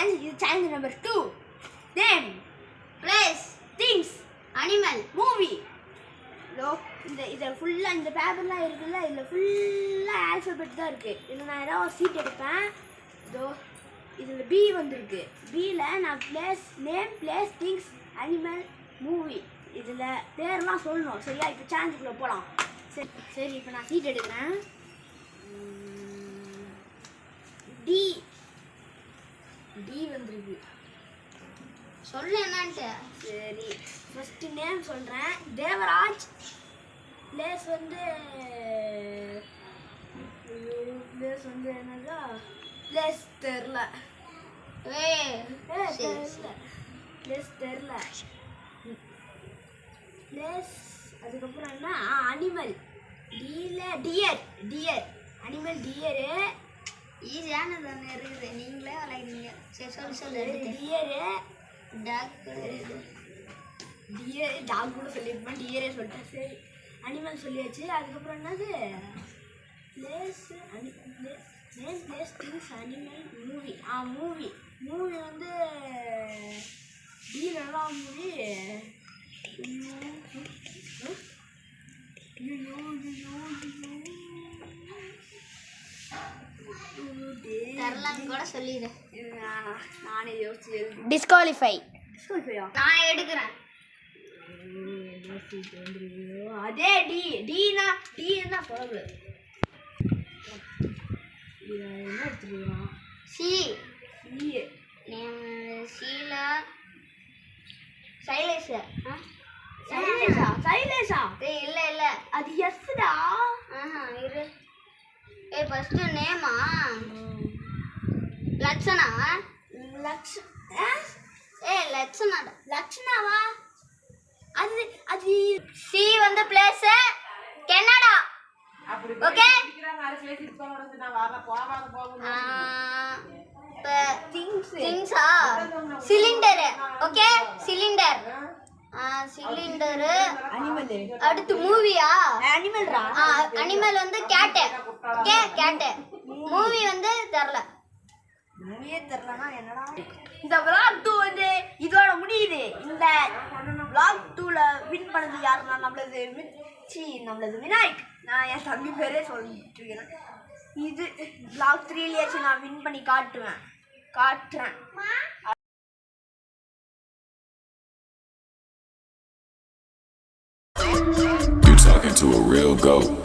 Channel. இது channel number 2. Name, place, things, animal, movie. இதில் ஃபுல்லாக இந்த பேப்பர்லாம் இருக்குல்ல, இதில் ஃபுல்லாக ஆல்ஃபபெட் தான் இருக்குது. இதில் நான் ஏதாவது ஒரு சீட் எடுப்பேன். இதோ இதில் பி வந்திருக்கு. பியில் நான் place, name, place, things, animal, movie இதில் பேரெலாம் சொல்லணும். சரியா? இப்போ சேனலுக்குள்ளே போகலாம். சரி இப்போ நான் சீட் எடுக்கிறேன். டி வந்திருக்கு. சொல்லு என்னன்ட்டு. சரி ஃபஸ்ட்டு நேம் சொல்கிறேன். தேவராஜ். பிளேஸ் வந்து என்னதா பிளேஸ் தெரில. பிளேஸ் தெரில. பிளேஸ் அதுக்கப்புறம் என்ன? அனிமல். டியர். Animal deer. ஈஸியானது ஒன்று இருக்குது, நீங்களே விளையாடுறீங்க. சரி சொல்லு. டியரு. டாக் கூட சொல்லியிருப்பேன். டியரே சொல்லிட்டேன். சரி அனிமல் சொல்லியாச்சு. அதுக்கப்புறம் என்னது? Place, name, place, things, animal, movie. Movie வந்து டி நல்லா மூவி. தரலான்னு கூட சொல்லிடு. நானே யோசிச்சு. டிஸ்குவாலிஃபையா? நான் எடுக்கிறேன். அதே டீனா சொல்லு. என்ன எடுத்துருக்கான்? சி. சீல சைலேஷா. இல்ல அது எஸ்டா. இரு. ஃபர்ஸ்ட் நேமா? லட்சணா. லட்சணாவா? அது சி வந்து பிளேஸ், கனடா. ஓகே. திங்ஸா? சிலிண்டர். Okay cylinder. அடுத்து மூவியா? அனிமல் வந்து கேட். Okay gate. மூவி வந்து தெரியல. மூவியே தெரியலனா என்னடா? இந்த vlog 2 வந்து இதோட முடியுது. இந்த vlog 2ல வின் பண்ணது யாருன்னா நம்மளது விநாயக். நான் என் தம்பி பேரே சொல்லிட்டு இருக்கேன். இது vlog 3லயாச்சும் நான் வின் பண்ணி காட்டுறேன். You talking to a real goat.